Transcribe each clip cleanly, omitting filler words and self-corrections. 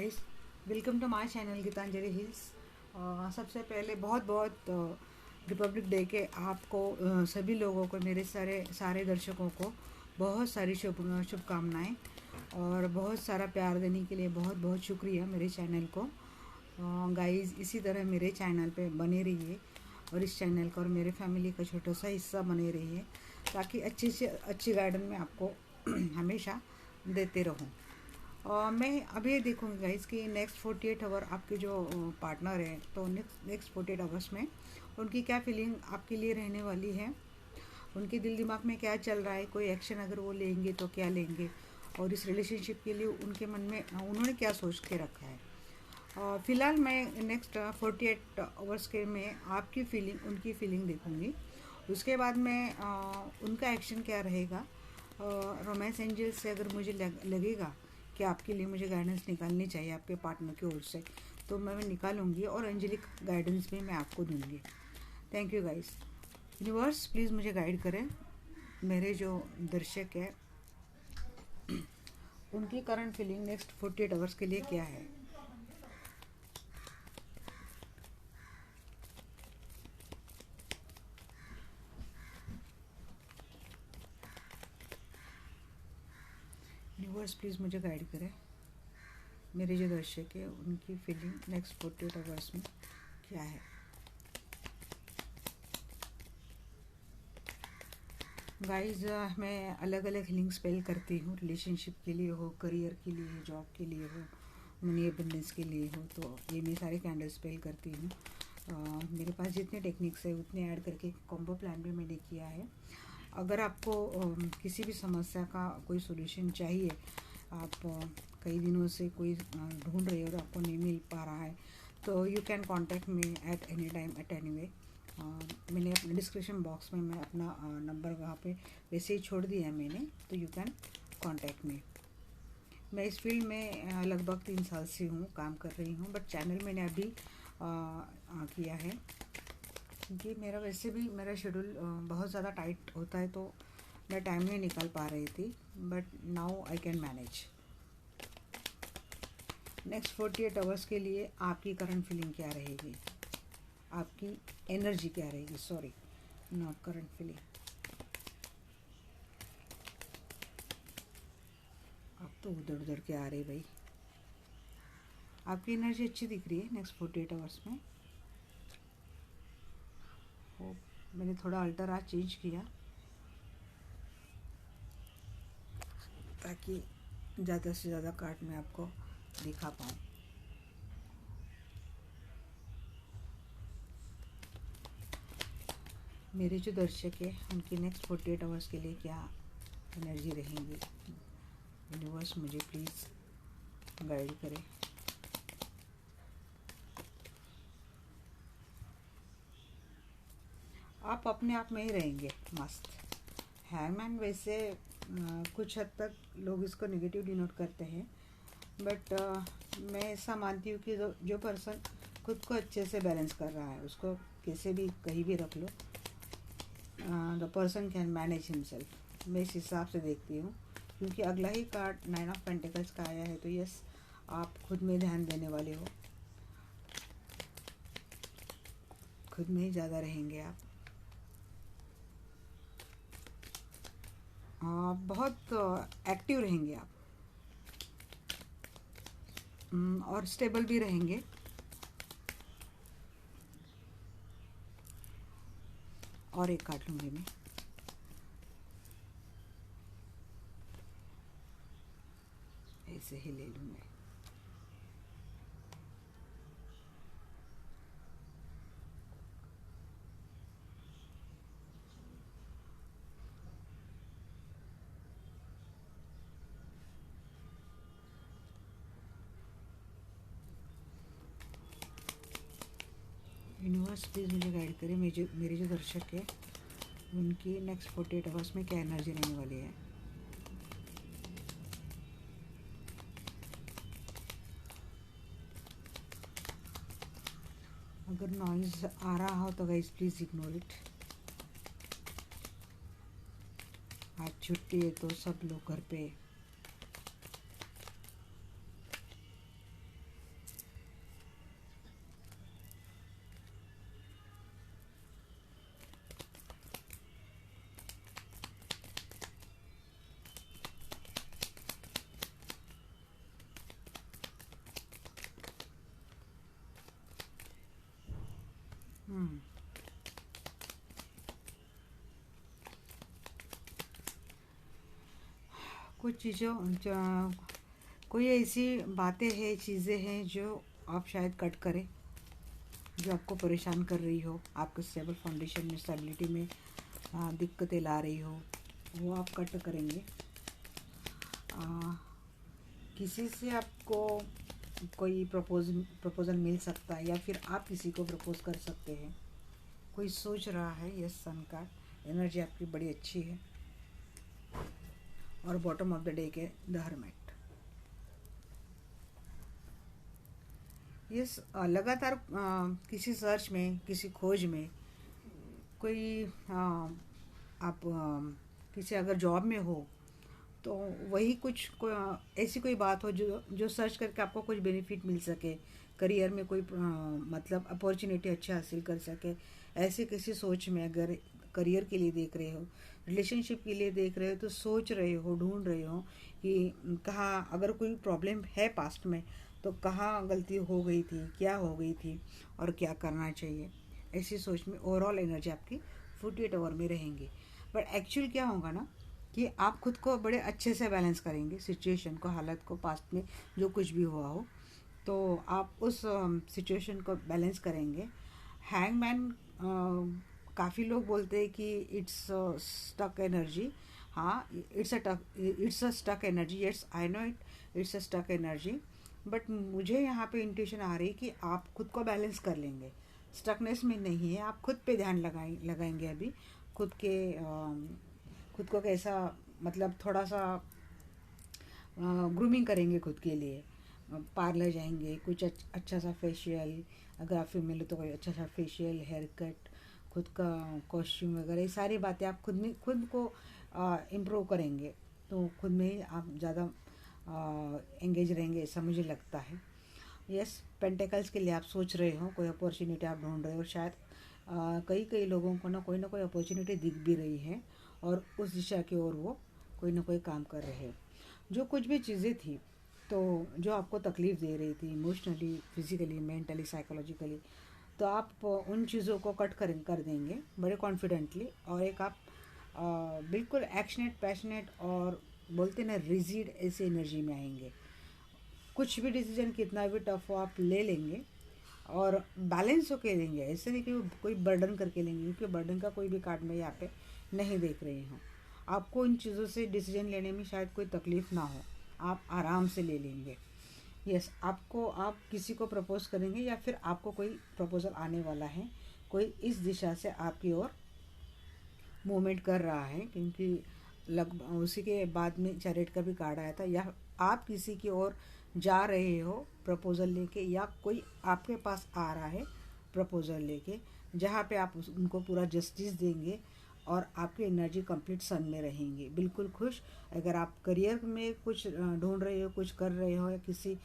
Guys, welcome to my channel Geetanjali Hills. सबसे पहले बहुत बहुत रिपब्लिक डे के आपको सभी लोगों को, मेरे सारे दर्शकों को बहुत सारी शुभकामनाएं और बहुत सारा प्यार देने के लिए बहुत बहुत शुक्रिया मेरे चैनल को। गाइस, इसी तरह मेरे चैनल पे बने रहिए और इस चैनल का और मेरे फैमिली का छोटा सा हिस्सा बने रहिए ताकि अच्छी से अच्छी गाइडेंस मैं आपको हमेशा देते रहूं। और मैं अभी देखूँगी गाइस कि नेक्स्ट 48 आवर आपके जो पार्टनर हैं, तो नेक्स्ट 48 आवर्स में उनकी क्या फीलिंग आपके लिए रहने वाली है, उनके दिल दिमाग में क्या चल रहा है, कोई एक्शन अगर वो लेंगे तो क्या लेंगे, और इस रिलेशनशिप के लिए उनके मन में उन्होंने क्या सोच के रखा है। फ़िलहाल मैं नेक्स्ट 48 आवर्स के में आपकी फीलिंग, उनकी फीलिंग देखूँगी। उसके बाद मैं उनका एक्शन क्या रहेगा। रोमांस एंजल से अगर मुझे लगेगा कि आपके लिए मुझे गाइडेंस निकालनी चाहिए आपके पार्टनर की ओर से, तो मैं निकालूंगी और एंजेलिक गाइडेंस भी मैं आपको दूंगी। Thank you guys. Universe please मुझे गाइड करें। मेरे जो दर्शक है उनकी करंट फीलिंग नेक्स्ट 48 आवर्स के लिए क्या है। यूनिवर्स प्लीज़ मुझे गाइड करें। मेरे जो दर्शक है उनकी फीलिंग नेक्स्ट 48 आवर्स में क्या है। गाइस, मैं अलग अलग हीलिंग स्पेल करती हूँ, रिलेशनशिप के लिए हो, करियर के लिए, जॉब के लिए हो, मनी बिजनेस के लिए हो, तो ये मैं सारे कैंडल स्पेल करती हूँ। मेरे पास जितने टेक्निक्स है उतने ऐड करके कॉम्बो प्लान भी मैंने किया है। अगर आपको किसी भी समस्या का कोई सोल्यूशन चाहिए, आप कई दिनों से कोई ढूंढ रहे हो और आपको नहीं मिल पा रहा है, तो you can contact me at any time at any way. मैंने अपने डिस्क्रिप्शन बॉक्स में मैं अपना नंबर वहाँ पे वैसे ही छोड़ दिया है मैंने, तो यू कैन कॉन्टैक्ट मी। मैं इस फील्ड में लगभग 3 साल से हूँ, काम कर रही हूँ, बट चैनल मैंने अभी किया है क्योंकि मेरा वैसे भी मेरा शेड्यूल बहुत ज़्यादा टाइट होता है, तो मैं टाइम नहीं निकाल पा रही थी, but now I can manage. Next 48 hours के लिए आपकी करंट फीलिंग क्या रहेगी, आपकी एनर्जी क्या रहेगी, सॉरी नॉट करंट फीलिंग। आप तो उधर उधर के आ रहे भाई। आपकी एनर्जी अच्छी दिख रही है नेक्स्ट 48 आवर्स में। मैंने थोड़ा अल्टर आज चेंज किया ताकि ज़्यादा से ज़्यादा कार्ड में आपको दिखा पाऊँ। मेरे जो दर्शक है उनकी नेक्स्ट 48 आवर्स के लिए क्या एनर्जी रहेंगी। यूनिवर्स मुझे प्लीज़ गाइड करें। आप अपने आप में ही रहेंगे मस्त। हैंगमैन वैसे कुछ हद तक लोग इसको नेगेटिव डिनोट करते हैं, बट मैं ऐसा मानती हूँ कि जो पर्सन खुद को अच्छे से बैलेंस कर रहा है, उसको कैसे भी कहीं भी रख लो, the person can manage himself. मैं इस हिसाब से देखती हूँ क्योंकि अगला ही कार्ड 9 ऑफ पेंटिकल्स का आया है, तो यस, आप खुद में ध्यान देने वाले हो, खुद में ही ज़्यादा रहेंगे आप। बहुत एक्टिव रहेंगे आप, और स्टेबल भी रहेंगे। और एक काट लूँगी मैं। ऐसे ही ले लूँगी। यूनिवर्स प्लीज़ मुझे गाइड करें। मेरे जो दर्शक है उनकी नेक्स्ट 48 आवर्स में क्या एनर्जी रहने वाली है। अगर नॉइज़ आ रहा हो तो गाइस प्लीज़ इग्नोर इट। आज छुट्टी है तो सब लोग घर पे। कुछ चीज़ों कोई ऐसी बातें हैं, चीज़ें हैं जो आप शायद कट करें, जो आपको परेशान कर रही हो, आपके स्टेबल फाउंडेशन में, स्टेबिलिटी में दिक्कतें ला रही हो, वो आप कट करेंगे। किसी से आपको कोई प्रपोजल मिल सकता है, या फिर आप किसी को प्रपोज कर सकते हैं। कोई सोच रहा है, यस, सन का एनर्जी आपकी बड़ी अच्छी है। और बॉटम ऑफ द डे के द हर्मिट। यस, लगातार किसी सर्च में, किसी खोज में, कोई आप किसी अगर जॉब में हो तो वही कुछ ऐसी कोई बात हो जो सर्च करके आपको कुछ बेनिफिट मिल सके, करियर में कोई मतलब अपॉर्चुनिटी अच्छा हासिल कर सके, ऐसे किसी सोच में अगर करियर के लिए देख रहे हो, रिलेशनशिप के लिए देख रहे हो, तो सोच रहे हो, ढूंढ रहे हो कि कहाँ अगर कोई प्रॉब्लम है पास्ट में तो कहाँ गलती हो गई थी, क्या हो गई थी और क्या करना चाहिए। ऐसी सोच में ओवरऑल एनर्जी आपकी 48 आवर में रहेंगी। बट एक्चुअल क्या होगा ना कि आप खुद को बड़े अच्छे से बैलेंस करेंगे, सिचुएशन को, हालत को, पास्ट में जो कुछ भी हुआ हो तो आप उस सिचुएशन को बैलेंस करेंगे। हैंगमैन, काफ़ी लोग बोलते हैं कि इट्स स्टक एनर्जी। हाँ, it's a stuck energy. Yes, I know it's a stuck energy. But मुझे यहाँ पे इंट्यूशन आ रही कि आप खुद को बैलेंस कर लेंगे, स्टकनेस में नहीं है। आप खुद पे ध्यान लगाएंगे अभी, खुद को कैसा, मतलब थोड़ा सा ग्रूमिंग करेंगे खुद के लिए। पार्लर जाएंगे, कुछ अच्छा सा फेशियल, अगर आप फीमेल हो तो कोई अच्छा सा फेशियल, हेयर कट, खुद का कॉस्ट्यूम वगैरह, ये सारी बातें आप खुद को इम्प्रूव करेंगे तो खुद में ही आप ज़्यादा एंगेज रहेंगे, ऐसा मुझे लगता है। यस, पेंटिकल्स के लिए आप सोच रहे हो, कोई अपॉर्चुनिटी आप ढूंढ रहे हो, शायद कई लोगों को ना कोई अपॉर्चुनिटी दिख भी रही है और उस दिशा की ओर वो कोई ना कोई काम कर रहे हैं। जो कुछ भी चीज़ें थी तो जो आपको तकलीफ़ दे रही थी इमोशनली, फिज़िकली, मेंटली, साइकोलॉजिकली, तो आप उन चीज़ों को कट कर देंगे बड़े कॉन्फिडेंटली। और एक आप बिल्कुल एक्शनेट, पैशनेट और बोलते ना रिजिड ऐसी एनर्जी में आएंगे। कुछ भी डिसीजन कितना भी टफ हो आप ले लेंगे और बैलेंस होके लेंगे। ऐसे नहीं कि कोई बर्डन करके लेंगे, क्योंकि बर्डन का कोई भी कार्ड मैं यहाँ पे नहीं देख रही हूँ। आपको इन चीज़ों से डिसीजन लेने में शायद कोई तकलीफ़ ना हो, आप आराम से ले लेंगे। यस, आप किसी को प्रपोज करेंगे या फिर आपको कोई प्रपोजल आने वाला है, कोई इस दिशा से आपकी ओर मूवमेंट कर रहा है, क्योंकि उसी के बाद में चैरिट का भी कार्ड आया था। या आप किसी की ओर जा रहे हो प्रपोज़ल लेके, या कोई आपके पास आ रहा है प्रपोज़ल लेके, जहाँ पे आप उनको पूरा जस्टिस देंगे और आपकी एनर्जी कंप्लीट सन में रहेंगी, बिल्कुल खुश। अगर आप करियर में कुछ ढूंढ रहे हो, कुछ कर रहे हो, या किसी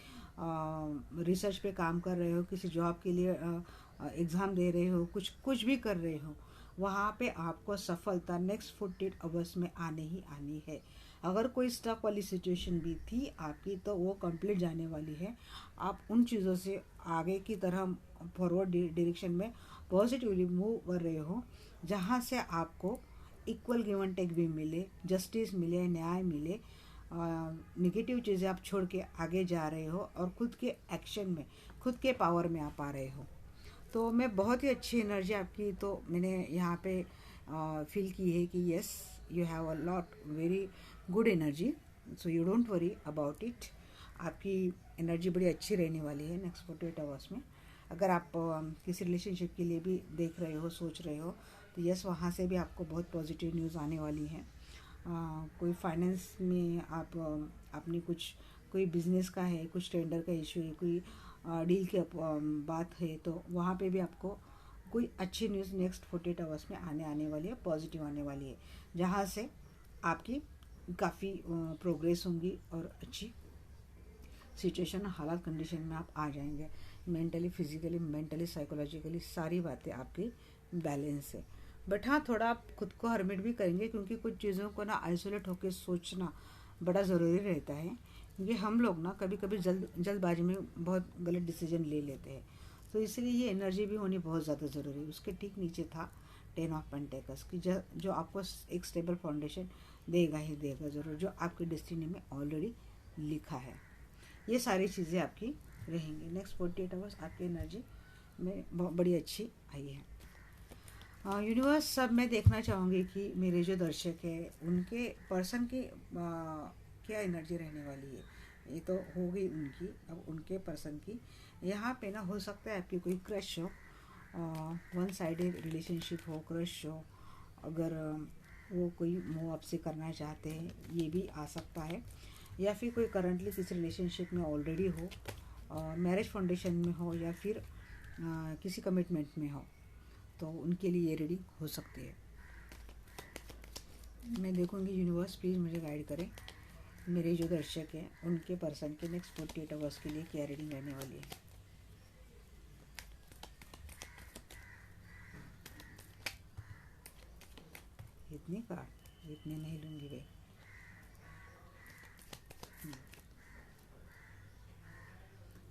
रिसर्च पे काम कर रहे हो, किसी जॉब के लिए एग्ज़ाम दे रहे हो, कुछ भी कर रहे हो, वहाँ पे आपको सफलता नेक्स्ट 48 आवर्स में आनी ही आनी है। अगर कोई स्टक वाली सिचुएशन भी थी आपकी तो वो कंप्लीट जाने वाली है। आप उन चीज़ों से आगे की तरह फॉरवर्ड डायरेक्शन में पॉजिटिवली मूव कर रहे हो, जहाँ से आपको इक्वल गिव एंड टेक भी मिले, जस्टिस मिले, न्याय मिले। नेगेटिव चीज़ें आप छोड़ के आगे जा रहे हो और खुद के एक्शन में, खुद के पावर में आप आ रहे हो। तो मैं बहुत ही अच्छी एनर्जी आपकी तो मैंने यहाँ पे फील की है कि yes, you have a lot very good energy, so you don't worry about it. आपकी एनर्जी बड़ी अच्छी रहने वाली है नेक्स्ट 48 आवर्स में। अगर आप किसी रिलेशनशिप के लिए भी देख रहे हो, सोच रहे हो, तो यस, वहाँ से भी आपको बहुत पॉजिटिव न्यूज़ आने वाली है। कोई फाइनेंस में आप अपनी कोई बिजनेस का है, कुछ टेंडर का इशू है, कोई डील की बात है, तो वहाँ पे भी आपको कोई अच्छी न्यूज़ नेक्स्ट 48 आवर्स में आने वाली है, पॉजिटिव आने वाली है, जहाँ से आपकी काफ़ी प्रोग्रेस होंगी और अच्छी सिचुएशन, हालात, कंडीशन में आप आ जाएंगे। मेंटली, फिजिकली, मेंटली, साइकोलॉजिकली सारी बातें आपकी बैलेंस है। बट हाँ, थोड़ा आप खुद को हर्मिट भी करेंगे, क्योंकि कुछ चीज़ों को ना आइसोलेट होकर सोचना बड़ा ज़रूरी रहता है, क्योंकि हम लोग ना कभी कभी जल्दबाजी में बहुत गलत डिसीजन ले लेते हैं। तो इसलिए ये एनर्जी भी होनी बहुत ज़्यादा ज़रूरी है। उसके ठीक नीचे था 10 ऑफ पेंटिकल्स की, जो आपको एक स्टेबल फाउंडेशन देगा ही देगा ज़रूर, जो आपकी डेस्टिनी में ऑलरेडी लिखा है। ये सारी चीज़ें आपकी रहेंगी। नेक्स्ट 48 आवर्स आपकी एनर्जी में बहुत बड़ी अच्छी आई है। यूनिवर्स, सब मैं देखना चाहूँगी कि मेरे जो दर्शक है उनके पर्सन की क्या एनर्जी रहने वाली है। ये तो हो गई उनकी, अब उनके पर्सन की। यहाँ पे ना हो सकता है आपकी कोई क्रश हो, वन साइडेड रिलेशनशिप हो, क्रश हो, अगर वो कोई मूव आपसे करना चाहते हैं ये भी आ सकता है, या फिर कोई करंटली किसी रिलेशनशिप में ऑलरेडी हो, मैरिज फाउंडेशन में हो, या फिर किसी कमिटमेंट में हो, तो उनके लिए ये रीडिंग हो सकती है। मैं देखूंगी यूनिवर्स प्लीज़ मुझे गाइड करें, मेरे जो दर्शक हैं उनके पर्सन के नेक्स्ट 48 आवर्स के लिए क्या रीडिंग रहने वाली है। इतनी कार्ड इतने नहीं लूँगी भाई।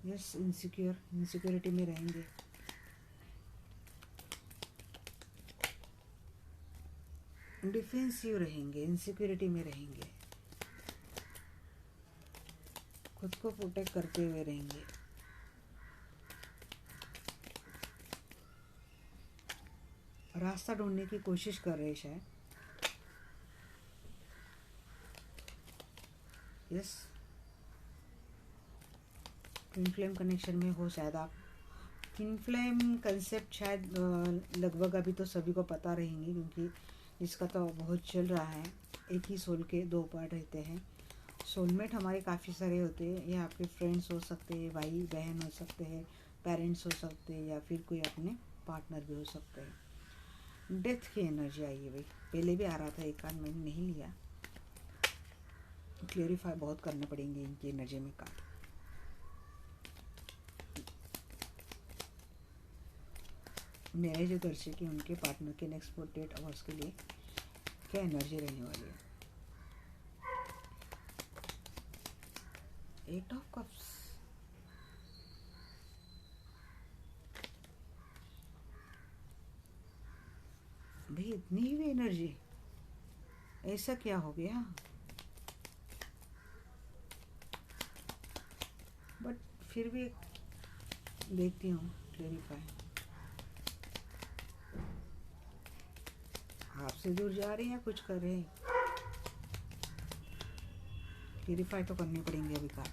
यस, इनसिक्योरिटी में रहेंगे। डिफेंसिव रहेंगे, इनसिक्योरिटी में रहेंगे, खुद को प्रोटेक्ट करते हुए रहेंगे। रास्ता ढूंढने की कोशिश कर रहे शायद। यस, ट्विन फ्लेम कनेक्शन में हो शायद आप। ट्विन फ्लेम कंसेप्ट शायद लगभग अभी तो सभी को पता रहेंगे, क्योंकि इसका तो बहुत चल रहा है। एक ही सोल के दो पार्ट रहते हैं। सोलमेट हमारे काफ़ी सारे होते हैं। ये आपके फ्रेंड्स हो सकते हैं, भाई बहन हो सकते हैं, पेरेंट्स हो सकते हैं, या फिर कोई अपने पार्टनर भी हो सकते हैं। डेथ की एनर्जी आई है भाई, पहले भी आ रहा था, एक कार्ड मैंने नहीं लिया। क्लेरिफाई बहुत करने पड़ेंगे इनकी एनर्जी में कार्ड। मेरे जो दर्शक हैं उनके पार्टनर के नेक्स्ट 48 आवर्स के लिए क्या एनर्जी रहने वाली है। 8 ऑफ कप्स, भाई इतनी ही एनर्जी, ऐसा क्या हो गया। बट फिर भी देखती हूँ क्लेरिफाई। आपसे दूर जा रहे हैं या कुछ कर रहे हैं, क्लेरिफाई तो करने पड़ेंगे अभी कार्ड।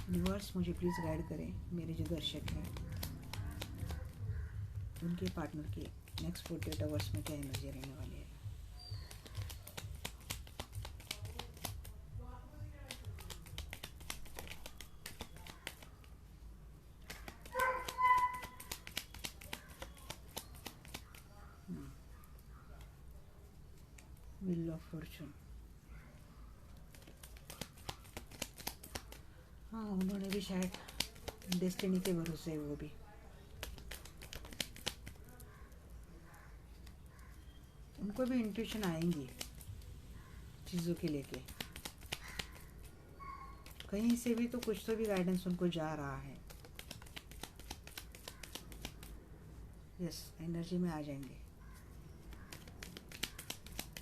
यूनिवर्स मुझे प्लीज़ गाइड करें, मेरे जो दर्शक हैं उनके पार्टनर की नेक्स्ट 48 आवर्स में क्या एनर्जी रहने वाली है। व्हील ऑफ फॉर्चून, हाँ उन्होंने भी शायद डेस्टिनी के भरोसे है, वो भी उनको भी इंट्यूशन आएंगी चीज़ों के लेके, कहीं से भी तो कुछ तो भी गाइडेंस उनको जा रहा है। यस, एनर्जी में आ जाएंगे।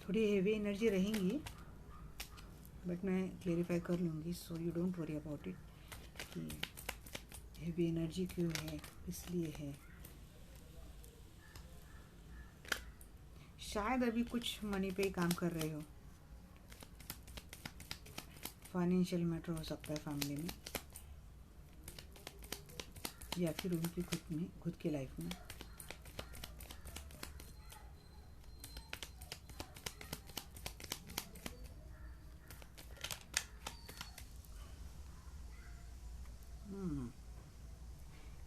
थोड़ी हेवी एनर्जी रहेंगी, बट मैं क्लेरिफाई कर लूँगी, so you don't worry about it कि हेवी एनर्जी क्यों है, इसलिए है। शायद अभी कुछ मनी पे ही काम कर रहे हो, फाइनेंशियल मैटर हो सकता है फैमिली में, या फिर उनकी खुद की लाइफ में।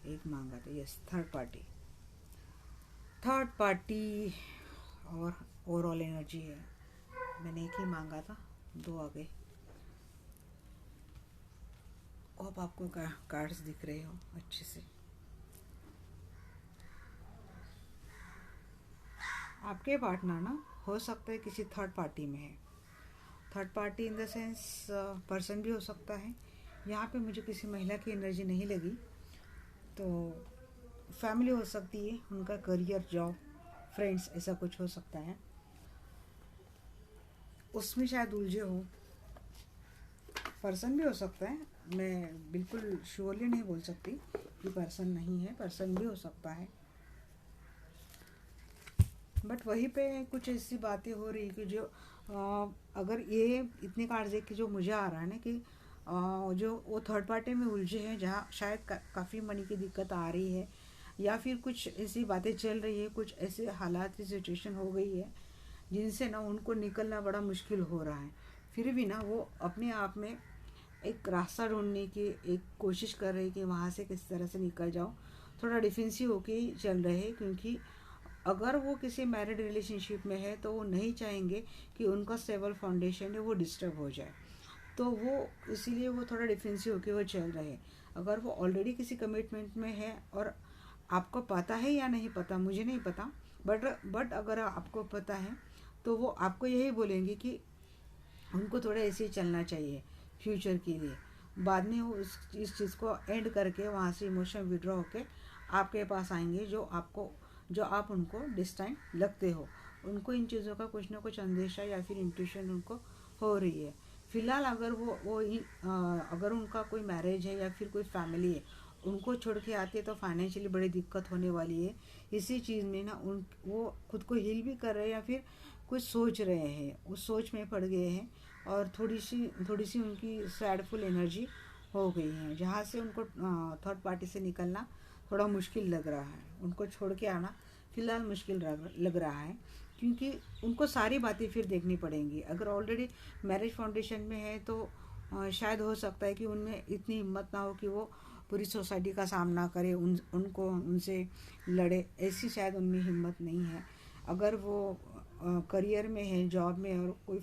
एक मांगा था, यस, थर्ड पार्टी और ओवरऑल एनर्जी है। मैंने एक ही मांगा था, दो आ गए। अब आपको कार्ड्स दिख रहे हो अच्छे से। आपके पार्टनर ना हो सकता है किसी थर्ड पार्टी में है। Third party in the sense person भी हो सकता है, यहाँ पे मुझे किसी महिला की एनर्जी नहीं लगी, तो फैमिली हो सकती है, उनका करियर, जॉब, फ्रेंड्स, ऐसा कुछ हो सकता है, उसमें शायद उलझे हो। पर्सन भी हो सकता है, मैं बिल्कुल श्योरली नहीं बोल सकती कि पर्सन नहीं है, पर्सन भी हो सकता है। बट वहीं पे कुछ ऐसी बातें हो रही कि जो अगर ये इतने कार्ड देख के जो मुझे आ रहा है ना कि जो वो थर्ड पार्टी में उलझे हैं, जहाँ शायद काफ़ी मनी की दिक्कत आ रही है, या फिर कुछ ऐसी बातें चल रही है, कुछ ऐसे हालात की सिचुएशन हो गई है जिनसे ना उनको निकलना बड़ा मुश्किल हो रहा है। फिर भी ना वो अपने आप में एक रास्ता ढूंढने की एक कोशिश कर रहे हैं कि वहाँ से किस तरह से निकल जाओ। थोड़ा डिफेंसिव होके ही चल रहे हैं, क्योंकि अगर वो किसी मैरिड रिलेशनशिप में है तो वो नहीं चाहेंगे कि उनका स्टेबल फाउंडेशन है वो डिस्टर्ब हो जाए, तो वो इसीलिए वो थोड़ा डिफेंसिव होके वो चल रहे हैं। अगर वो ऑलरेडी किसी कमिटमेंट में है, और आपको पता है या नहीं पता, मुझे नहीं पता, बट अगर आपको पता है तो वो आपको यही बोलेंगे कि उनको थोड़ा ऐसे ही चलना चाहिए फ्यूचर के लिए। बाद में वो इस चीज़ को एंड करके वहाँ से इमोशन विड्रॉ होके आपके पास आएंगे, जो आप उनको डिस्टाइन लगते हो। उनको इन चीज़ों का कुछ ना कुछ अंदेशा या फिर इंट्यूशन उनको हो रही है। फिलहाल अगर अगर उनका कोई मैरिज है या फिर कोई फैमिली है, उनको छोड़ के आते तो फाइनेंशियली बड़ी दिक्कत होने वाली है। इसी चीज़ में ना वो खुद को हील भी कर रहे हैं या फिर कुछ सोच रहे हैं, उस सोच में पड़ गए हैं, और थोड़ी सी उनकी सैडफुल एनर्जी हो गई है, जहाँ से उनको थर्ड पार्टी से निकलना थोड़ा मुश्किल लग रहा है। उनको छोड़ के आना फ़िलहाल मुश्किल लग रहा है, क्योंकि उनको सारी बातें फिर देखनी पड़ेंगी। अगर ऑलरेडी मैरिज फाउंडेशन में है तो शायद हो सकता है कि उनमें इतनी हिम्मत ना हो कि वो पूरी सोसाइटी का सामना करे, उनको उनसे लड़े, ऐसी शायद उनमें हिम्मत नहीं है। अगर वो करियर में है, जॉब में, और कोई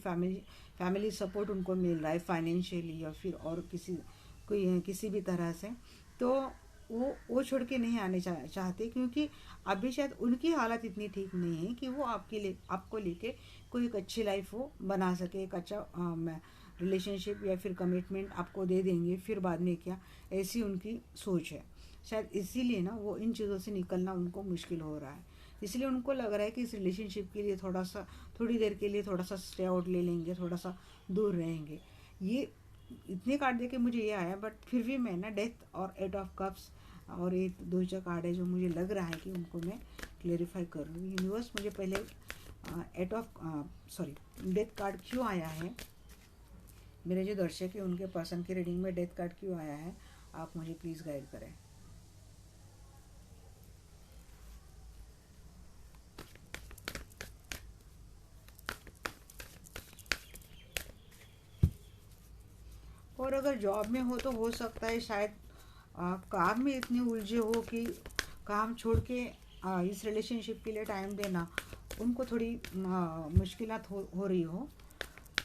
फैमिली सपोर्ट उनको मिल रहा है फाइनेंशियली या फिर और किसी भी तरह से, तो वो छोड़ के नहीं आने चाहते, क्योंकि अभी शायद उनकी हालत इतनी ठीक नहीं है कि वो आपको लेके कोई एक अच्छी लाइफ वो बना सके, एक अच्छा रिलेशनशिप या फिर कमिटमेंट आपको दे देंगे, फिर बाद में क्या, ऐसी उनकी सोच है। शायद इसीलिए ना वो इन चीज़ों से निकलना उनको मुश्किल हो रहा है। इसलिए उनको लग रहा है कि इस रिलेशनशिप के लिए थोड़ी देर के लिए थोड़ा सा स्टे आउट ले लेंगे, थोड़ा सा दूर रहेंगे। ये इतने कार्ड दे के मुझे ये आया, बट फिर भी मैं ना डेथ और 8 ऑफ कप्स और ये 2 कार्ड है जो मुझे लग रहा है कि उनको मैं क्लेरिफाई कर लूँ। यूनिवर्स मुझे पहले डेथ कार्ड क्यों आया है, मेरे जो दर्शक है उनके पर्सन की रीडिंग में डेथ कार्ड क्यों आया है, आप मुझे प्लीज़ गाइड करें। और अगर जॉब में हो तो हो सकता है शायद काम में इतने उलझे हो कि काम छोड़ के इस रिलेशनशिप के लिए टाइम देना उनको थोड़ी मुश्किलात हो रही हो,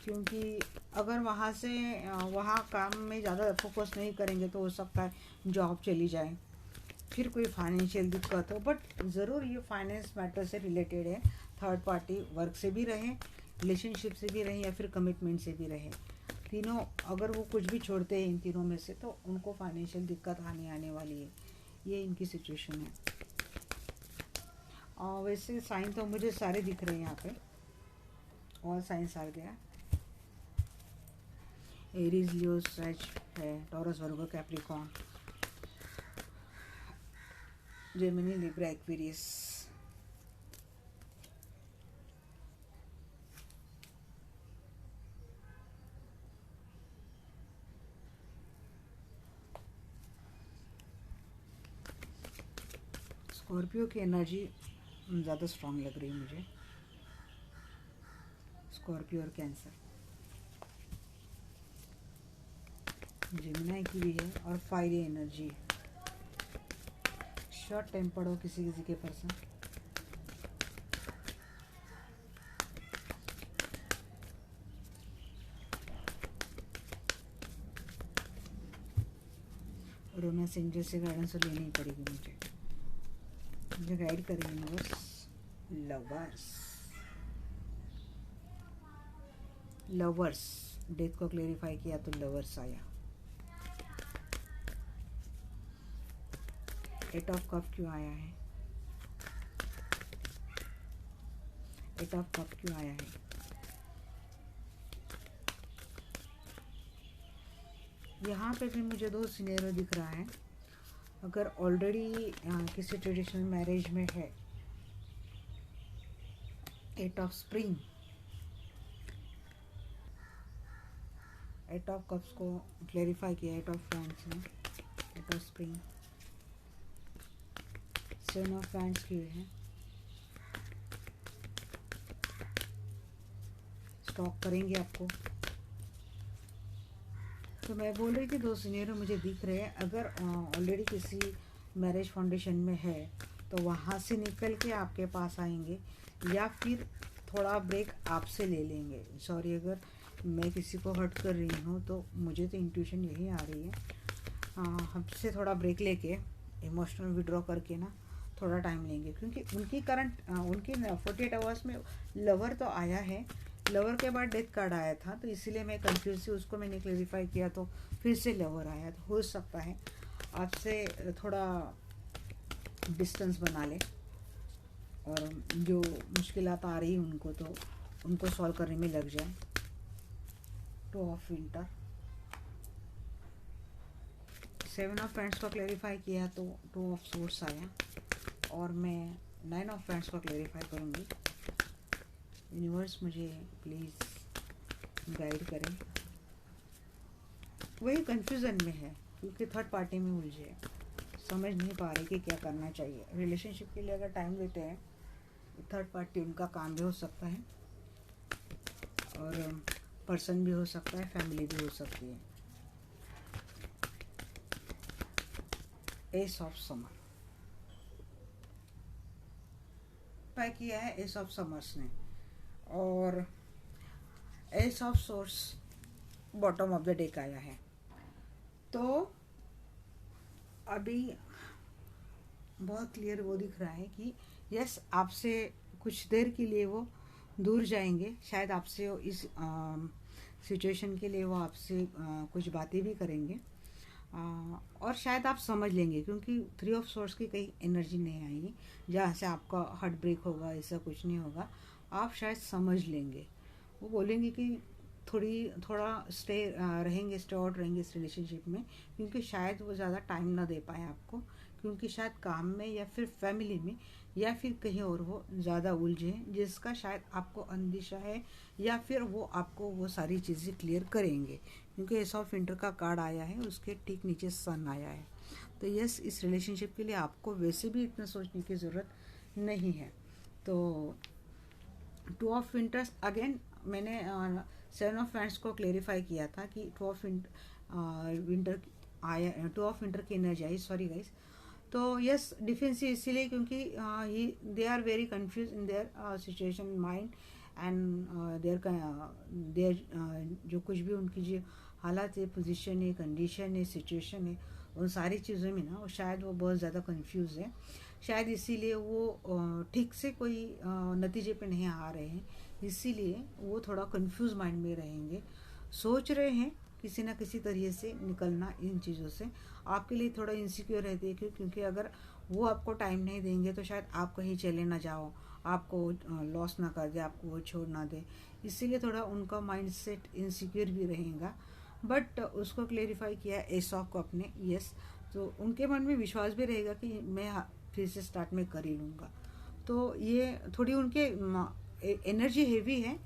क्योंकि अगर वहाँ से वहाँ काम में ज़्यादा फोकस नहीं करेंगे तो हो सकता है जॉब चली जाए, फिर कोई फाइनेंशियल दिक्कत हो। बट ज़रूर ये फाइनेंस मैटर से रिलेटेड है, थर्ड पार्टी वर्क से भी रहे, रिलेशनशिप से भी रहे, या फिर कमिटमेंट से भी रहे, तीनों अगर वो कुछ भी छोड़ते हैं इन तीनों में से तो उनको फाइनेंशियल दिक्कत आने वाली है। ये इनकी सिचुएशन है। और वैसे साइन तो मुझे सारे दिख रहे हैं यहाँ पे, और साइंस आ गया, एरीज, लियो, स्ट्रेच है, Taurus, Virgo, Capricorn, Gemini, Libra, Aquarius. Scorpio की एनर्जी ज़्यादा स्ट्रांग लग रही है मुझे, स्कॉर्पियो और कैंसर। जेमिनी की भी है, और फायरी एनर्जी, शॉर्ट टेम्पर्ड हो किसी के पर्सन, रोमांस एंजल से गाइडेंस तो लेनी ही पड़ेगी मुझे गाइड करेंगे यूनिवर्स। लवर्स डेथ को क्लेरिफाई किया तो लवर्स आया। एट ऑफ कप क्यों आया है? एट ऑफ कप क्यों आया है? यहाँ पे भी मुझे दो सिनेरियो दिख रहा है। अगर ऑलरेडी किसी ट्रेडिशनल मैरिज में है, eight of spring, eight of cups को क्लेरिफाई किया एट ऑफ वैंड्स ने, eight of spring, seven of wands की है, स्टॉक करेंगे आपको। तो मैं बोल रही थी दो सिनेरियो मुझे दिख रहे हैं। अगर ऑलरेडी किसी मैरिज फाउंडेशन में है तो वहाँ से निकल के आपके पास आएंगे, या फिर थोड़ा ब्रेक आपसे ले लेंगे। सॉरी अगर मैं किसी को हर्ट कर रही हूँ, तो मुझे तो इंट्यूशन यही आ रही है। हमसे थोड़ा ब्रेक लेके इमोशनल विड्रॉ करके ना थोड़ा टाइम लेंगे, क्योंकि उनकी करंट उनकी 48 आवर्स में लवर तो आया है, लवर के बाद डेथ कार्ड आया था, तो इसीलिए मैं कंफ्यूज थी। उसको मैंने क्लेरिफाई किया तो फिर से लवर आया। तो हो सकता है आपसे थोड़ा डिस्टेंस बना ले, और जो मुश्किलात आ रही उनको तो उनको सॉल्व करने में लग जाए। To of winter, seven of friends को क्लेरिफाई किया तो टू ऑफ सोर्स आया, और मैं नाइन ऑफ फ्रेंड्स को क्लेरिफाई करूँगी। यूनिवर्स मुझे प्लीज़ गाइड करें। वही कंफ्यूजन में है क्योंकि थर्ड पार्टी में उलझे, समझ नहीं पा रहे कि क्या करना चाहिए। रिलेशनशिप के लिए अगर टाइम लेते हैं, थर्ड पार्टी उनका काम भी हो सकता है, और पर्सन भी हो सकता है, फैमिली भी हो सकती है। एस ऑफ समर पाई किया है, एस ऑफ समर्स ने, और S of source bottom of the deck आया है। तो अभी बहुत क्लियर वो दिख रहा है कि यस, आपसे कुछ देर के लिए वो दूर जाएंगे, शायद आपसे इस सिचुएशन के लिए वो आपसे कुछ बातें भी करेंगे, और शायद आप समझ लेंगे, क्योंकि थ्री ऑफ सोर्स की कहीं एनर्जी नहीं आएगी जहाँ से आपका हार्ट ब्रेक होगा, ऐसा कुछ नहीं होगा। आप शायद समझ लेंगे। वो बोलेंगे कि थोड़ा स्टे आउट रहेंगे इस रिलेशनशिप में, क्योंकि शायद वो ज़्यादा टाइम ना दे पाए आपको, क्योंकि शायद काम में या फिर फैमिली में या फिर कहीं और वो ज़्यादा उलझे हैं, जिसका शायद आपको अंदेशा है, या फिर वो आपको वो सारी चीज़ें क्लियर करेंगे, क्योंकि एस ऑफ विंटर का कार्ड आया है, उसके ठीक नीचे सन आया है। तो यस, इस रिलेशनशिप के लिए आपको वैसे भी इतना सोचने की ज़रूरत नहीं है। तो टू ऑफ विंटर्स अगेन, मैंने सेवन ऑफ वैंड्स को क्लेरिफाई किया था कि टू ऑफ विंटर आया, टू ऑफ विंटर की एनर्जी आई। Sorry guys. तो यस, डिफेंसिव इसीलिए क्योंकि they are very confuse in their situation mind, and their जो कुछ भी उनकी जो हालात है, पोजीशन है, कंडीशन है, सिचुएशन है, उन सारी चीज़ों में ना वो शायद वो बहुत ज़्यादा कंफ्यूज है। शायद इसीलिए वो ठीक से कोई नतीजे पे नहीं आ रहे हैं, इसीलिए वो थोड़ा कंफ्यूज माइंड में रहेंगे। सोच रहे हैं किसी ना किसी तरीके से निकलना इन चीज़ों से। आपके लिए थोड़ा इनसिक्योर रहती है, क्योंकि अगर वो आपको टाइम नहीं देंगे तो शायद आप कहीं चले ना जाओ, आपको लॉस ना कर दे, आपको वो छोड़ ना दे, इसीलिए थोड़ा उनका माइंड सेट इनसिक्योर भी रहेगा। बट उसको क्लेरिफाई किया एस ऑफ कप ने, यस, तो उनके मन में विश्वास भी रहेगा कि मैं फिर से स्टार्ट में कर ही लूँगा। तो ये थोड़ी उनके एनर्जी हेवी है,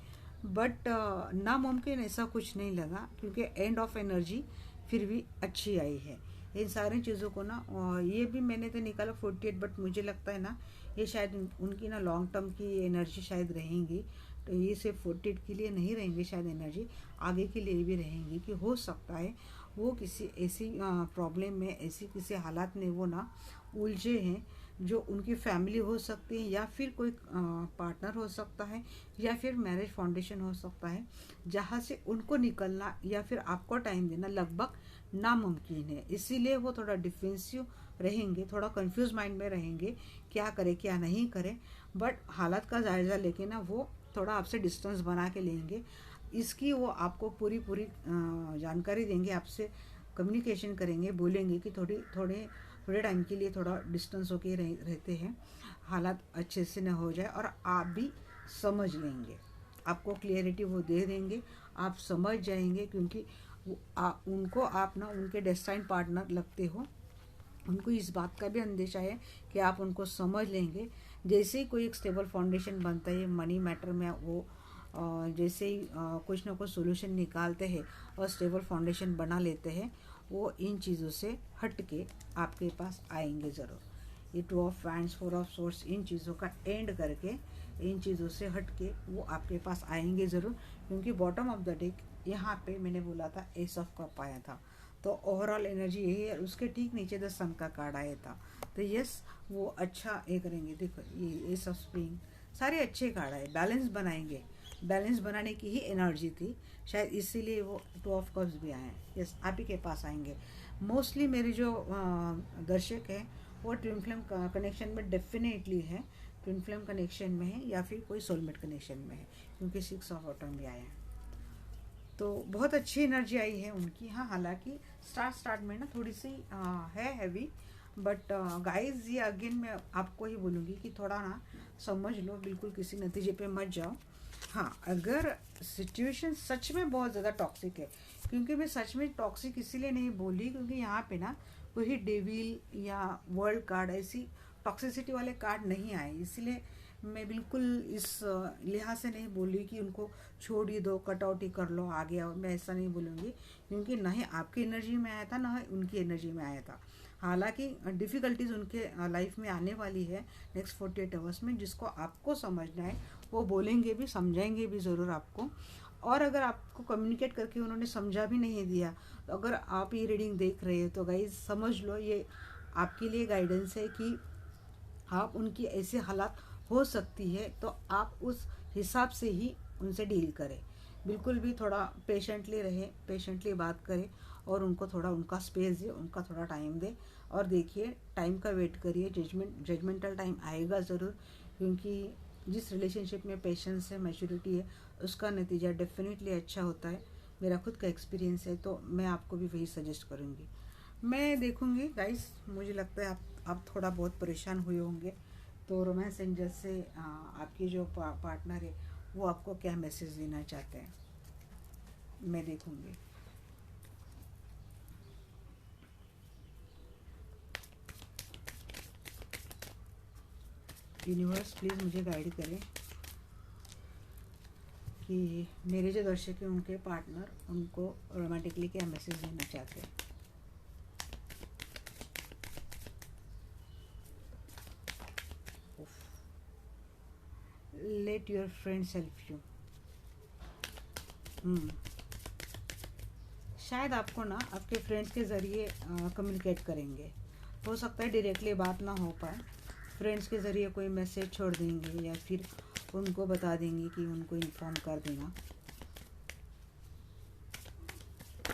बट नामुमकिन ऐसा कुछ नहीं लगा, क्योंकि एंड ऑफ एनर्जी फिर भी अच्छी आई है। इन सारी चीज़ों को ना, ये भी मैंने तो निकाला 48, बट मुझे लगता है ना ये शायद उनकी ना लॉन्ग टर्म की एनर्जी शायद रहेंगी। तो ये सिर्फ 48 के लिए नहीं रहेंगे, शायद एनर्जी आगे के लिए भी रहेंगी, कि हो सकता है वो किसी ऐसी प्रॉब्लम में, ऐसी किसी हालात में वो ना उलझे हैं, जो उनकी फैमिली हो सकती है, या फिर कोई पार्टनर हो सकता है, या फिर मैरिज फाउंडेशन हो सकता है, जहाँ से उनको निकलना या फिर आपको टाइम देना लगभग नामुमकिन है। इसीलिए वो थोड़ा डिफेंसिव रहेंगे, थोड़ा कंफ्यूज माइंड में रहेंगे, क्या करें क्या नहीं करें। बट हालात का जायज़ा लेके ना वो थोड़ा आपसे डिस्टेंस बना के लेंगे। इसकी वो आपको पूरी जानकारी देंगे, आपसे कम्युनिकेशन करेंगे, बोलेंगे कि थोड़े थोड़े टाइम के लिए थोड़ा डिस्टेंस होके रहते हैं, हालात अच्छे से न हो जाए, और आप भी समझ लेंगे, आपको क्लियरिटी वो दे देंगे, आप समझ जाएंगे, क्योंकि उनको आप ना उनके डेस्टाइन पार्टनर लगते हो। उनको इस बात का भी अंदेशा है कि आप उनको समझ लेंगे। जैसे ही कोई एक स्टेबल फाउंडेशन बनता है मनी मैटर में, वो जैसे ही कुछ ना कुछ सोल्यूशन निकालते हैं और स्टेबल फाउंडेशन बना लेते हैं, वो इन चीज़ों से हट के आपके पास आएंगे ज़रूर। ये 2 ऑफ वैंड्स, 4 ऑफ सोर्स, इन चीज़ों का एंड करके, इन चीज़ों से हट के वो आपके पास आएंगे ज़रूर। क्योंकि बॉटम ऑफ द डेक यहाँ पे मैंने बोला था एस ऑफ कप आया था, तो ओवरऑल एनर्जी यही है। उसके ठीक नीचे द सन का कार्ड आया था, तो यस वो अच्छा ये करेंगे। देखो ये एस ऑफ स्प्रिंग, सारे अच्छे कार्ड आए, बैलेंस बनाएंगे, बैलेंस बनाने की ही एनर्जी थी शायद, इसीलिए वो 2 ऑफ कप्स भी आए हैं। यस आप ही के पास आएंगे। मोस्टली मेरे जो दर्शक हैं वो ट्विन फ्लेम कनेक्शन में डेफिनेटली है, ट्विन फ्लेम कनेक्शन में है या फिर कोई सोलमेट कनेक्शन में है, क्योंकि 6 ऑफ ऑटम भी आया है। तो बहुत अच्छी एनर्जी आई है उनकी। हाँ, हालांकि स्टार्ट में ना थोड़ी सी है हैवी, बट गाइस ये अगेन मैं आपको ही बोलूँगी कि थोड़ा ना समझ लो, बिल्कुल किसी नतीजे पे मत जाओ। हाँ, अगर सिचुएशन सच में बहुत ज़्यादा टॉक्सिक है, क्योंकि मैं सच में टॉक्सिक इसीलिए नहीं बोली क्योंकि यहाँ पे ना कोई डेविल या वर्ल्ड कार्ड ऐसी टॉक्सिसिटी वाले कार्ड नहीं आए, इसलिए मैं बिल्कुल इस लिहाज से नहीं बोली कि उनको छोड़ ही दो, कटआउट ही कर लो, आ गया। मैं ऐसा नहीं बोलूँगी, क्योंकि ना ही आपकी एनर्जी में आया था ना ही उनकी एनर्जी में आया था। हालांकि डिफ़िकल्टीज़ उनके लाइफ में आने वाली है नेक्स्ट 48 आवर्स में, जिसको आपको समझना है। वो बोलेंगे भी, समझाएंगे भी ज़रूर आपको। और अगर आपको कम्युनिकेट करके उन्होंने समझा भी नहीं दिया, तो अगर आप ये रीडिंग देख रहे हो तो गाइज समझ लो ये आपके लिए गाइडेंस है कि आप उनकी ऐसे हालात हो सकती है, तो आप उस हिसाब से ही उनसे डील करें। बिल्कुल भी थोड़ा पेशेंटली रहें, पेशेंटली बात करें, और उनको थोड़ा उनका स्पेस दे, उनका थोड़ा टाइम दे। और देखिए, टाइम का वेट करिए, जजमेंटल टाइम आएगा ज़रूर, क्योंकि जिस रिलेशनशिप में पेशेंस है, मैच्योरिटी है, उसका नतीजा डेफिनेटली अच्छा होता है। मेरा खुद का एक्सपीरियंस है, तो मैं आपको भी वही सजेस्ट करूँगी। मैं देखूँगी गाइस, मुझे लगता है आप थोड़ा बहुत परेशान हुए होंगे, तो रोमांस एंजल से आपकी जो पार्टनर है वो आपको क्या मैसेज देना चाहते हैं, मैं देखूँगी। यूनिवर्स प्लीज़ मुझे गाइड करें कि मेरे जो दर्शक हैं उनके पार्टनर उनको रोमांटिकली क्या मैसेज देना चाहते हैं। Let your friends help you. शायद आपको ना आपके फ्रेंड्स के ज़रिए कम्युनिकेट करेंगे। हो सकता है डायरेक्टली बात ना हो पाए, फ्रेंड्स के ज़रिए कोई मैसेज छोड़ देंगे या फिर उनको बता देंगे कि उनको इन्फॉर्म कर देना।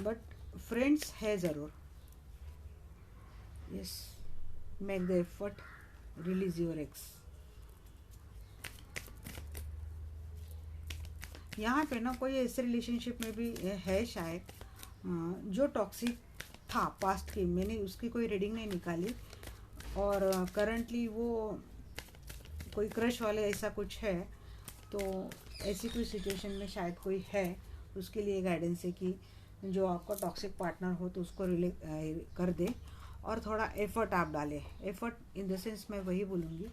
बट फ्रेंड्स है ज़रूर। Yes, make the effort, release your x. यहाँ पे ना कोई ऐसे रिलेशनशिप में भी है शायद जो टॉक्सिक था पास्ट की, मैंने उसकी कोई रीडिंग नहीं निकाली, और करंटली वो कोई क्रश वाले ऐसा कुछ है, तो ऐसी कोई सिचुएशन में शायद कोई है। उसके लिए गाइडेंस है कि जो आपका टॉक्सिक पार्टनर हो तो उसको रिले कर दे, और थोड़ा एफर्ट आप डालें। एफर्ट इन द सेंस मैं वही बोलूँगी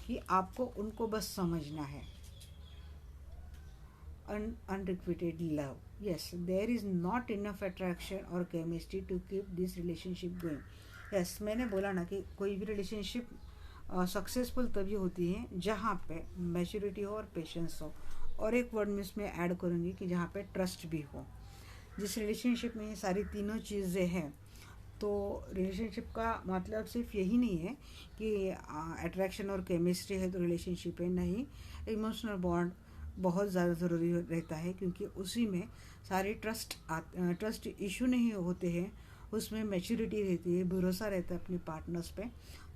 कि आपको उनको बस समझना है। Unrequited love. Yes, there is not enough attraction or chemistry to keep this relationship going. Yes, मैंने बोला ना कि कोई भी रिलेशनशिप सक्सेसफुल तभी होती है जहाँ पे मैच्योरिटी हो और पेशेंस हो, और एक वर्ड में इसमें ऐड करूँगी कि जहाँ पे ट्रस्ट भी हो। जिस रिलेशनशिप में ये सारी तीनों चीज़ें हैं, तो रिलेशनशिप का मतलब सिर्फ यही नहीं है कि अट्रैक्शन और केमिस्ट्री है तो रिलेशनशिप है, नहीं। इमोशनल बॉन्ड बहुत ज़्यादा ज़रूरी रहता है, क्योंकि उसी में सारे ट्रस्ट इशू नहीं होते हैं, उसमें मैच्योरिटी रहती है, भरोसा रहता है अपने पार्टनर्स पे।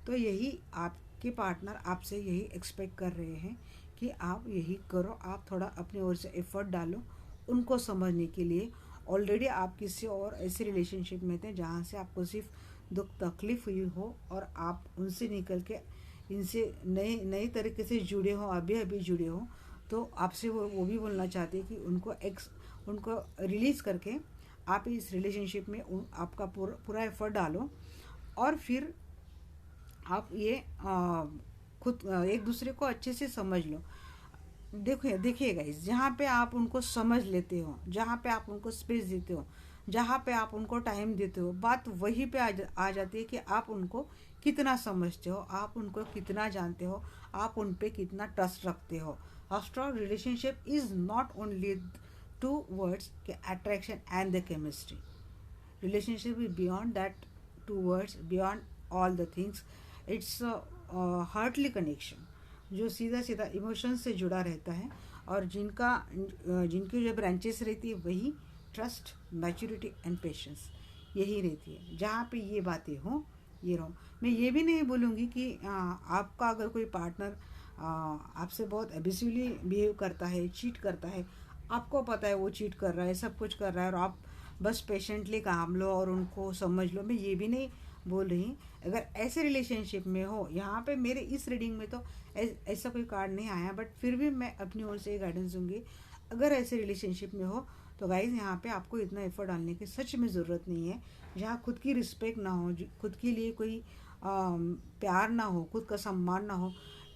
तो यही आपके पार्टनर आपसे यही एक्सपेक्ट कर रहे हैं कि आप यही करो, आप थोड़ा अपनी ओर से एफर्ट डालो उनको समझने के लिए। ऑलरेडी आप किसी और ऐसे रिलेशनशिप में थे जहाँ से आपको सिर्फ दुख तकलीफ हुई हो और आप उनसे निकल के इनसे नए नई तरीके से जुड़े हो, अभी अभी जुड़े हो, तो आपसे वो भी बोलना चाहते हैं कि उनको रिलीज़ करके आप इस रिलेशनशिप में आपका पूरा एफर्ट डालो और फिर आप ये खुद एक दूसरे को अच्छे से समझ लो। देखिए गाइस, जहाँ पे आप उनको समझ लेते हो, जहाँ पे आप उनको स्पेस देते हो, जहाँ पे आप उनको टाइम देते हो, बात वहीं पे आ जाती है कि आप उनको कितना समझते हो, आप उनको कितना जानते हो, आप उन पे कितना ट्रस्ट रखते हो। After all relationship is not only two words के attraction and the chemistry. Relationship is beyond that two words, beyond all the things. It's heartly connection जो सीधा सीधा इमोशन से जुड़ा रहता है और जिनकी जो ब्रांचेस रहती है वही ट्रस्ट, मैच्योरिटी एंड पेशेंस यही रहती है। जहाँ पे ये बातें हों ये रहो। मैं ये भी नहीं बोलूँगी कि आपका अगर कोई पार्टनर आपसे बहुत एब्यूसिवली बिहेव करता है, चीट करता है, आपको पता है वो चीट कर रहा है, सब कुछ कर रहा है और आप बस पेशेंटली काम लो और उनको समझ लो, मैं ये भी नहीं बोल रही। अगर ऐसे रिलेशनशिप में हो, यहाँ पे मेरे इस रीडिंग में तो ऐसा कोई कार्ड नहीं आया, बट फिर भी मैं अपनी ओर से गाइडेंस दूंगी। अगर ऐसे रिलेशनशिप में हो तो गाइज यहाँ पे आपको इतना एफर्ट डालने की सच में ज़रूरत नहीं है। जहाँ खुद की रिस्पेक्ट ना हो, खुद के लिए कोई प्यार ना हो, खुद का सम्मान ना हो,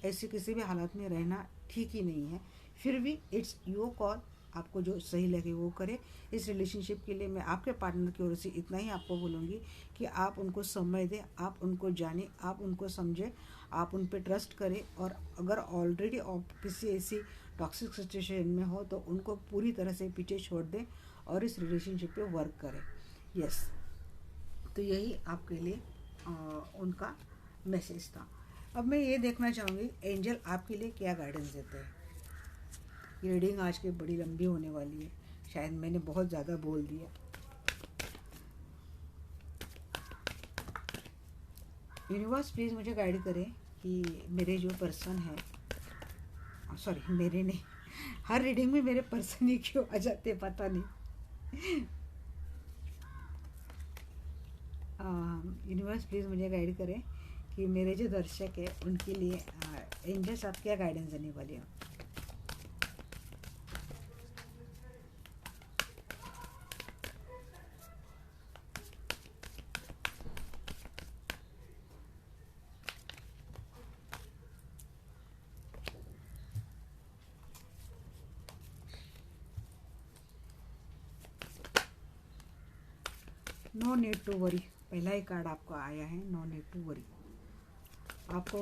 ऐसे किसी भी हालत में रहना ठीक ही नहीं है। फिर भी इट्स योर कॉल, आपको जो सही लगे वो करें। इस रिलेशनशिप के लिए मैं आपके पार्टनर की ओर से इतना ही आपको बोलूँगी कि आप उनको समय दें, आप उनको जानें, आप उनको समझें, आप उन पे ट्रस्ट करें। और अगर ऑलरेडी आप किसी ऐसी टॉक्सिक सिचुएशन में हो तो उनको पूरी तरह से पीछे छोड़ दें और इस रिलेशनशिप पे वर्क करें। यस, तो यही आपके लिए उनका मैसेज था। अब मैं ये देखना चाहूँगी एंजल आपके लिए क्या गाइडेंस देते हैं। ये रीडिंग आज की बड़ी लंबी होने वाली है, शायद मैंने बहुत ज़्यादा बोल दिया। यूनिवर्स प्लीज़ मुझे गाइड करें कि मेरे जो पर्सन है, सॉरी मेरे नहीं, हर रीडिंग में मेरे पर्सन ही क्यों आ जाते पता नहीं। यूनिवर्स प्लीज़ मुझे गाइड करें कि मेरे जो दर्शक है उनके लिए एंजल्स आप क्या गाइडेंस देने वाले हो। नो नीड टू वरी, पहला ही कार्ड आपको आया है, नो नीड टू वरी। आपको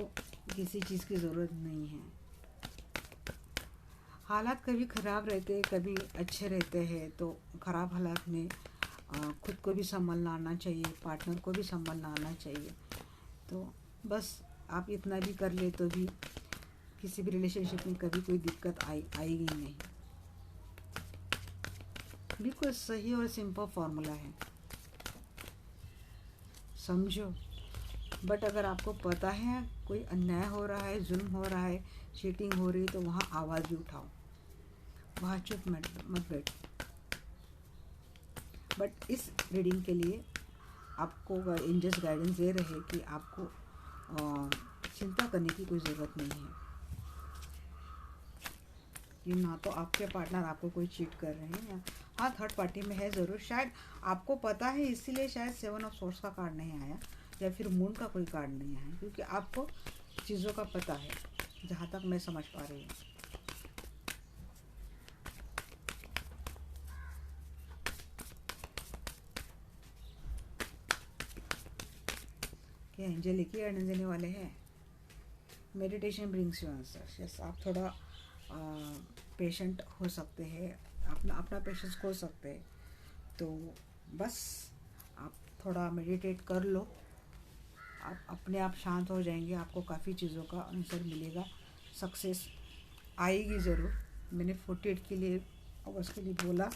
किसी चीज़ की ज़रूरत नहीं है। हालात कभी ख़राब रहते हैं, कभी अच्छे रहते हैं, तो ख़राब हालात में खुद को भी संभलना आना चाहिए, पार्टनर को भी संभलना आना चाहिए। तो बस आप इतना भी कर ले तो भी किसी भी रिलेशनशिप में कभी कोई दिक्कत आएगी नहीं। बिल्कुल सही और सिंपल फॉर्मूला है, समझो। बट अगर आपको पता है कोई अन्याय हो रहा है, जुल्म हो रहा है, चीटिंग हो रही है, तो वहाँ आवाज़ भी उठाओ, वहाँ चुप मत बैठो। बट इस रीडिंग के लिए आपको एंजल्स गाइडेंस दे रहे हैं कि आपको चिंता करने की कोई ज़रूरत नहीं है कि ना तो आपके पार्टनर आपको कोई चीट कर रहे हैं, या हाँ थर्ड पार्टी में है ज़रूर। शायद आपको पता है, इसीलिए शायद 7 ऑफ सोर्स का कार्ड नहीं आया या फिर मून का कोई कार्ड नहीं आया, क्योंकि आपको चीज़ों का पता है, जहाँ तक मैं समझ पा रही हूँ। कि एंजल एक ही गाइडेंस देने वाले हैं। Meditation brings you answers. Yes, आप थोड़ा पेशेंट हो सकते हैं, अपना पेशेंस खो सकते हैं, तो बस आप थोड़ा मेडिटेट कर लो, आप अपने आप शांत हो जाएंगे, आपको काफ़ी चीज़ों का आंसर मिलेगा, सक्सेस आएगी ज़रूर। मैंने 48 के लिए आवर्स के लिए बोला,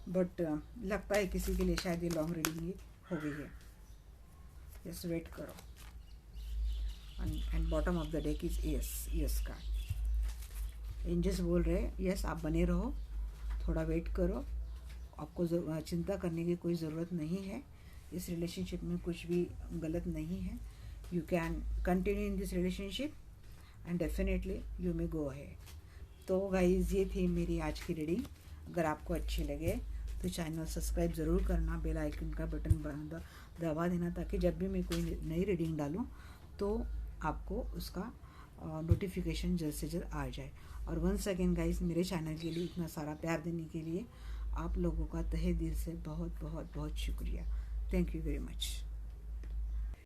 बट लगता है किसी के लिए शायद ये लॉन्ग रीडिंग ही हो गई है। यस, वेट करो। And bottom of the deck is yes card. Angels बोल रहे हैं यस, आप बने रहो, थोड़ा वेट करो, आपको चिंता करने की कोई ज़रूरत नहीं है। इस रिलेशनशिप में कुछ भी गलत नहीं है। You can continue in this relationship and definitely you may go ahead. तो गाइज ये थी मेरी आज की रीडिंग। अगर आपको अच्छी लगे तो चैनल सब्सक्राइब ज़रूर करना, बेल आइकन का बटन दबा देना, ताकि जब भी मैं कोई नई रीडिंग डालूं तो आपको उसका नोटिफिकेशन जल्द से जल्द आ जाए। और वंस अगेन गाइज, मेरे चैनल के लिए इतना सारा प्यार देने के लिए आप लोगों का तहे दिल से बहुत बहुत बहुत शुक्रिया। Thank you very much.